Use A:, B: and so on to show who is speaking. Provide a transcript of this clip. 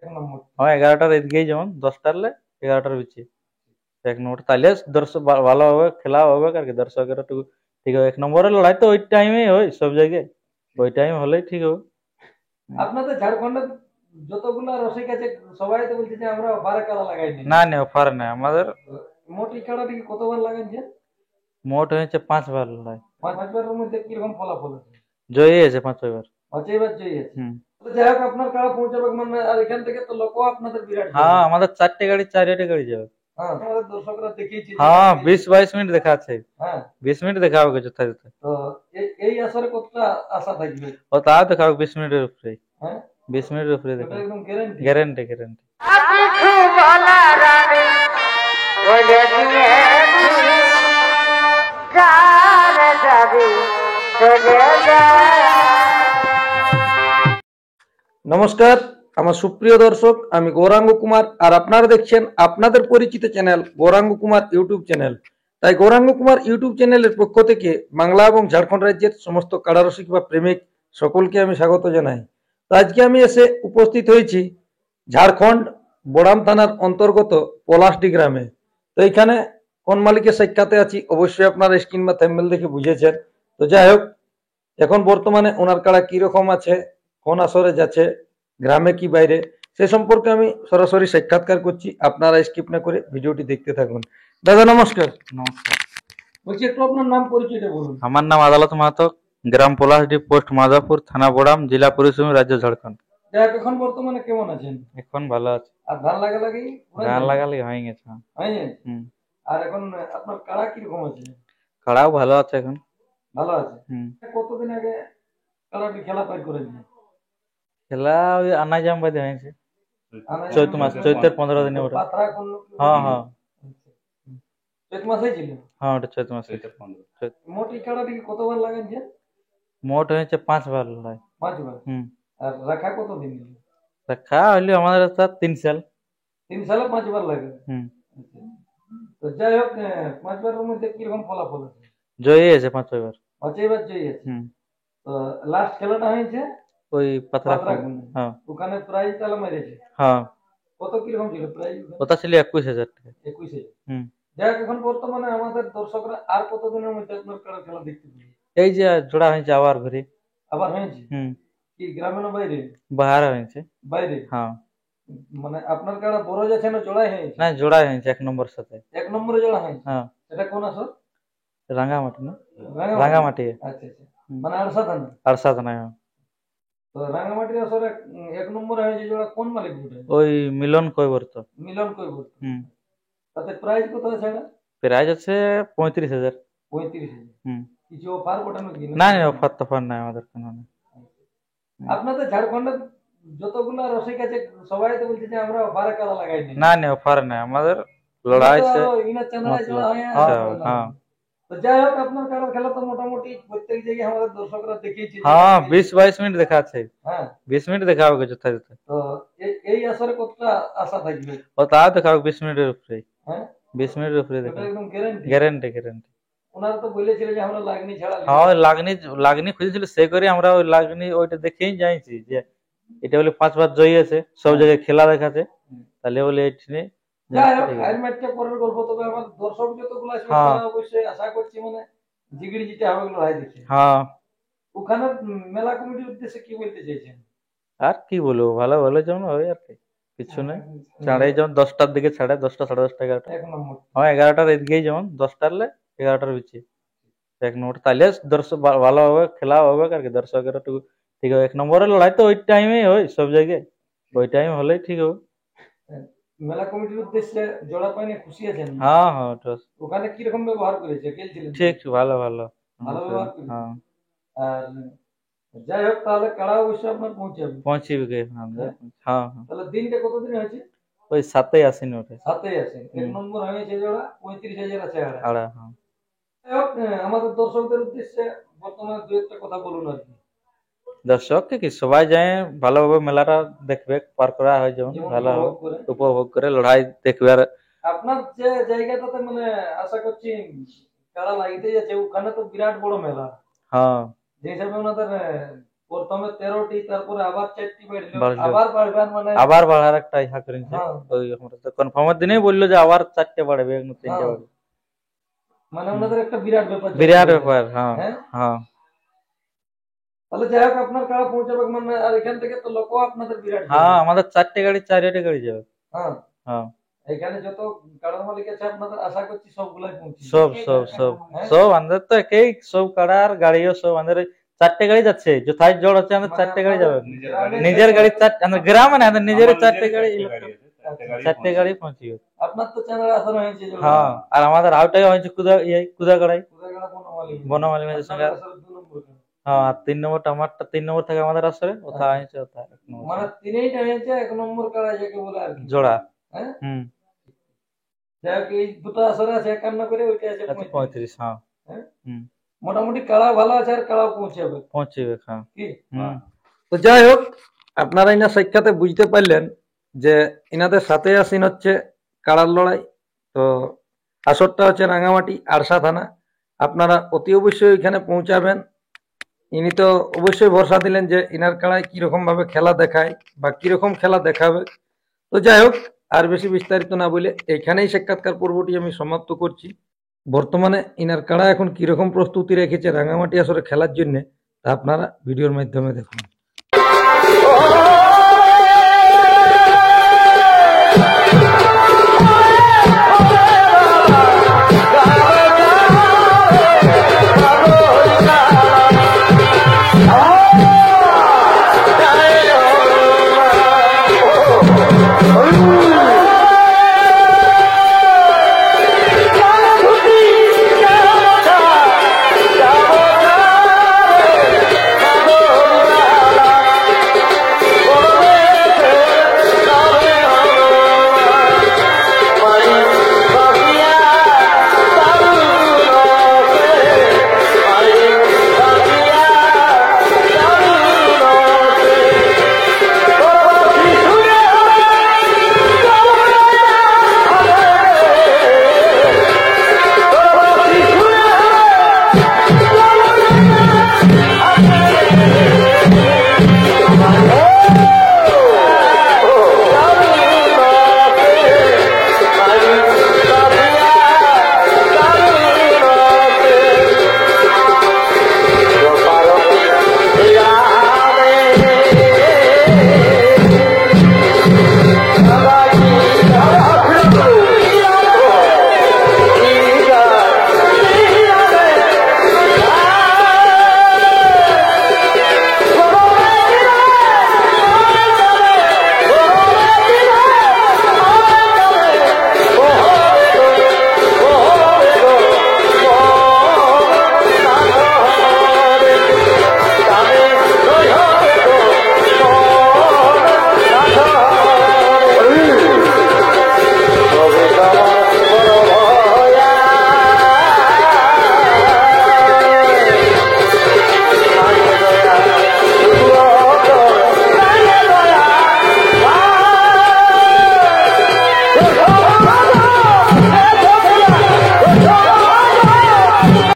A: হ্যাঁ 11টার এদিকেই যেমন 10টার 11টার বিচে এক নম্বর তাহলে দর্শক ভালো হবে খেলা হবে আর কি দর্শকের একটু ঠিক হবে 1 নম্বরের লড়াই তো ওই টাইমে হয় সব জায়গায় ওই টাইম হলেই ঠিক হবে।
B: আপনাদের ঝাড়খণ্ডের যতগুলা রসিক আছে সবাই তো বলছে যে আমরা অফারে কাড়া লাগাইনি।
A: না না অফার না আমাদের
B: মোট এই কাড়াটিকে কতবার লাগাইছেন?
A: মোট হয়েছে 5বার লড়াই।
B: পাঁচবারের মধ্যে কিরকম ফলাফল আছে?
A: জয়ী আছে 5বার।
B: পাঁচবার জয়ী আছে।
A: হুম।
B: তো যাই হোক আপনার কাড়া পৌঁছাবে মানে আর এখান থেকে তো লোক আপনাদের বিরাট
A: হ্যাঁ
B: যাবে।
A: আমাদের 4টে গাড়ি 4টে গাড়ি যাবে।
B: হ্যাঁ আমাদের দর্শকরা দেখিয়েছে যে
A: হ্যাঁ 20-22 মিনিট দেখা আছে।
B: হ্যাঁ
A: 20 মিনিট দেখা হবে যথাযথ।
B: তো এই আসরে কতটা আশা থাকবে?
A: ও তাও দেখা হবে 20 মিনিটের উপরে।
B: হ্যাঁ
A: 20 মিনিটের উপরে
B: ওটা
A: দেখা
B: একদম গ্যারান্টি।
A: Guarantee guarantee.
B: নমস্কার আমার সুপ্রিয় দর্শক আমি গৌরাঙ্গ কুমার আর আপনারা দেখছেন আপনাদের পরিচিত channel Gouranga Kumar YouTube channel. তাই গৌরাঙ্গ কুমার ইউটিউব চ্যানেলের পক্ষ থেকে বাংলা এবং ঝাড়খণ্ড রাজ্যের সমস্ত কাড়ারসিক বা প্রেমিক সকলকে আমি স্বাগত জানাই। তো আজকে আমি এসে উপস্থিত হয়েছি ঝাড়খণ্ড বোড়াম থানার অন্তর্গত পলাশডি গ্রামে। তো এইখানে কোন মালিকের সাক্ষাতে আছি অবশ্যই আপনারা স্ক্রিন বা থাম্বনেল দেখে বুঝেছেন। তো যাই হোক এখন বর্তমানে ওনার কাড়া কিরকম আছে কোন আসরে যাচ্ছে গ্রামে কি বাইরে সে সম্পর্কে আমি সরাসরি সাক্ষাৎকার করছি আপনারা স্কিপ না করে ভিডিওটি দেখতে থাকুন। দাদা নমস্কার।
A: নমস্কার।
B: বলছি একটু আপনার নাম পরিচয়টা বলুন।
A: আমার নাম আদালত মাহাতো, গ্রাম পলাশডি, পোস্ট মাদাপুর, থানা বোড়াম, জেলা পরিশ্রমী, রাজ্য ঝাড়খণ্ড।
B: যাক এখন বর্তমানে কেমন আছেন?
A: এখন ভালো আছে।
B: আর ধান লাগালাগি
A: ধান লাগালি হয়ে গেছে।
B: হয়ে যায়?
A: হুম।
B: আর এখন আপনার কাড়া কিরকম আছে?
A: কাড়াও ভালো আছে এখন।
B: ভালো আছে।
A: হুম।
B: কতদিন আগে কাড়াটি খেলা পার করেছেন?
A: খেলা ওই আনাজাম বাদে হয়েছে
B: আনাজাম
A: চৈত মাস, চৈতের 15 দিনে ওটা।
B: পাথরা কোন
A: হ্যাঁ হ্যাঁ
B: চৈত মাসেই ছিল।
A: হ্যাঁ ওটা চৈত মাসে।
B: মোট এই কাড়াটিকে কতবার লাগাইছেন?
A: মোট হয়েছে 5বার লড়াই।
B: 5বার।
A: হুম।
B: আর রাখা কতদিন?
A: দেখা হইলো আমাদের তো 3 সাল।
B: 3 সালে 5বার লাগে।
A: হুম।
B: তো যাই হোক 5বারের মধ্যে কিরকম ফলাফল আছে?
A: জয়ী আছে 5বার।
B: 5বার জয়ী আছে।
A: হুম।
B: তো লাস্ট খেলাটা হয়েছে
A: ওই পাথরা
B: পাথরাকুন্ডে।
A: হ্যাঁ
B: ওখানে প্রাইজ তাহলে মেরেছে।
A: হ্যাঁ
B: কত কিরকম ছিল প্রাইজ?
A: ওটা ছিল 21,000 টাকা।
B: 21,000।
A: হুম।
B: যাই হোক এখন বর্তমানে আমাদের দর্শকরা আর কতদিনের মধ্যে আপনার কাড়া খেলা দেখতে পাবে?
A: এই যে জোড়া হয়েছে আবার ঘুরি।
B: আবার হয়েছে?
A: হুম।
B: কি গ্রামে না বাইরে?
A: বাহারা হয়েছে।
B: বাইরে।
A: হ্যাঁ
B: মানে আপনার কাড়া বড় যাচ্ছে না জোড়াই হয়েছে?
A: না জোড়াই হয়েছে 1 নম্বর সাথে।
B: 1 নম্বরে জোড়া হয়েছে।
A: হ্যাঁ
B: এটা কোন আসর?
A: রাঙ্গামাটি না
B: রাঙামাটি।
A: রাঙ্গামাটি।
B: আচ্ছা আচ্ছা মানে আরসা থানা।
A: আর সাথে না
B: তো রাঙামাটির আসরে 1 নম্বরে হয়েছে জোড়া কোন মালিক বটে?
A: ওই মিলন কইবর্ত।
B: মিলন কইবর।
A: হুম।
B: তাতে প্রাইজ কত আছে এটা?
A: প্রাইজ আছে 35,000।
B: 35,000।
A: হুম।
B: কিছু অফার বটানো কি
A: না না অফার তফার নাই আমাদের কোনো না।
B: আপনাদের ঝাড়খণ্ডের যতগুলা রসিক আছে সবাই তো বলছে যে আমরা অফারে কাড়া লাগাইনি।
A: না না অফার নাই আমাদের লড়াই আছে
B: ইনা চ্যানেলে জোড়া হয়
A: হ্যাঁ
B: তো যাই হোক আপনার কাড়ার খেলা তো মোটামুটি প্রত্যেক জায়গায় আমাদের দর্শকরা দেখিয়েছে যে
A: হ্যাঁ 20-22 মিনিট দেখা আছে।
B: হ্যাঁ
A: 20 মিনিট দেখা হবে যথাযথ।
B: তো এই আসরে কতটা আশা থাকবে?
A: ও তাও দেখা হবে 20 মিনিটের উপরে।
B: হ্যাঁ
A: 20 মিনিটের উপরে
B: ওটা
A: দেখা
B: একদম গ্যারান্টি।
A: Guarantee guarantee.
B: ওনারা তো বলেছিল যে আমরা লাগনি ছাড়া
A: হ্যাঁ ওই লাগনি লাগনি খুঁজেছিল সে করে আমরা ওই লাগনি ওইটা দেখেই যাইছি যে এটা বলে 5বার জয়ী আছে সব জায়গায় খেলা দেখাছে তাহলে বলে এখানে
B: যাই হোক আর ম্যাচটা পরের গল্প তবে আমার দর্শক যতগুলো আছে
A: হ্যাঁ
B: তারা অবশ্যই আশা করছি মানে জিগিরি জিতে হবে লড়াই দেখে।
A: হ্যাঁ
B: ওখানে মেলা কমিটির উদ্দেশ্যে কি বলতে চাইছেন?
A: আর কি বলবো ভালো ভালো যেমন হয় আর কি কিছু নেই। ছাড়ে যেমন 10টার দিকে ছাড়ে 10টা 10:30 11টা।
B: 1 নম্বর।
A: হ্যাঁ 11টার এদিকেই যেমন 10টার 11টার বিচে 1 নম্বর তাহলে দর্শক ভালো হবে খেলা হবে আর কি দর্শকের একটু ঠিক হবে 1 নম্বরের লড়াই তো ওই টাইমে হয় সব জায়গায় ওই টাইম হলেই ঠিক হবে।
B: মেলা কমিটির উদ্দেশ্যে জোড়া পাইনে খুশি আছেন?
A: হ্যাঁ হ্যাঁ ওটা
B: ওখানে কিরকম ব্যবহার করেছে খেলছিলেন?
A: ঠিক ভালো ভালো।
B: ভালো ব্যবহার করেছে।
A: হ্যাঁ
B: আর যাই হোক তাহলে কাড়া অবশ্যই আপনার পৌঁছাবে।
A: পৌঁছিবে হ্যাঁ হ্যাঁ।
B: তাহলে দিনটা কতদিন হয়েছে?
A: ওই 7ই আসেনি ওঠে।
B: 7ই আছে। 1 নম্বর হয়েছে জোড়া 35,000 আছে আড়া।
A: আড়া হ্যাঁ।
B: যাই হোক আমাদের দর্শকদের উদ্দেশ্যে বর্তমানে দু একটা কথা বলুন আর কি।
A: দর্শক কি সবাই যায় ভালোভাবে মেলাটা দেখবে পার করা হয় যেমন
B: যেমন
A: ভালো
B: উপভোগ করে।
A: উপভোগ করে লড়াই দেখবে আর
B: আপনার যে জায়গাটাতে মানে আশা করছি কাড়া লাগিতে যাচ্ছে ওখানে তো বিরাট বড় মেলা।
A: হ্যাঁ
B: যে হিসাবে ওনাদের প্রথমে 13টি, তারপরে আবার 4টি বাড়লো,
A: বাড়লো।
B: আবার বাড়বে মানে
A: আবার বাড়ার একটা ইহা করেছে।
B: হ্যাঁ।
A: ওই আমরা তো কনফার্মের দিনেই বললো যে আবার 4টে বাড়বে, 3টে
B: হ্যাঁ।
A: বাড়বে।
B: মানে ওনাদের একটা বিরাট ব্যাপার।
A: বিরাট ব্যাপার। হ্যাঁ
B: হ্যাঁ।
A: হ্যাঁ।
B: তাহলে যাই হোক আপনার কাড়া পৌঁছাবে মানে, আর এখান থেকে তো লোকও আপনাদের বিরাট।
A: হ্যাঁ আমাদের 4টে গাড়ি, 4টে গাড়ি যাবে।
B: হ্যাঁ
A: হ্যাঁ
B: এখানে যত কাড়া মালিক আছে আপনাদের আশা করছি সবগুলাই পৌঁছে
A: সব সব সব সব আমাদের তো একই, সব কাড়া আর গাড়িও সব আমাদের 4টে গাড়ি যাচ্ছে। যথাই জোড় আছে আমাদের 4টে গাড়ি যাবে। নিজের গাড়ি 4, আমাদের গ্রামে না, আমাদের নিজের 4টে গাড়ি, 4টে গাড়ি পৌঁছিয়ে।
B: আপনার তো চ্যানেল আসর হয়েছে।
A: হ্যাঁ আর আমাদের আউটাই হয়েছে কুদাগাড়াই
B: কুদাগাড়া বনমালী।
A: বনমালী মেয়েদের সঙ্গে। হ্যাঁ আর 3 নম্বরটা আমারটা, 3 নম্বর থেকে আমাদের আসরে ওটা হয়েছে, ওটা 1 নম্বর
B: মানে তিনইটা হয়েছে 1 নম্বর কাড়া যাকে বলে আর কি
A: জোড়া।
B: হ্যাঁ।
A: হুম
B: যাই হোক এই দুটো আসরে আছে 51 করে, ওইটা আছে
A: 35। হ্যাঁ
B: হ্যাঁ।
A: হুম
B: মোটামুটি কাড়া ভালো আছে আর কাড়াও পৌঁছাবে
A: পৌঁছিবে। হ্যাঁ
B: কি।
A: হুম
B: তো যাই হোক আপনারা ইনা সাক্ষাতে বুঝতে পারলেন যে ইনাদের সাথে আসিন হচ্ছে কাড়ার লড়াই। তো আসরটা হচ্ছে রাঙামাটি আরসা থানা। আপনারা অতি অবশ্যই এখানে পৌঁছাবেন। ইনি তো অবশ্যই ভরসা দিলেন যে ইনার কাড়ায় কিরকম ভাবে খেলা দেখায় বা কিরকম খেলা দেখাবে। তো যাই হোক আর বেশি বিস্তারিত না বলে এইখানেই সাক্ষাৎকার পর্বটি আমি সমাপ্ত করছি। বর্তমানে ইনার কাড়া এখন কিরকম প্রস্তুতি রেখেছে রাঙামাটি আসরে খেলার জন্য তা আপনারা ভিডিওর মাধ্যমে দেখুন।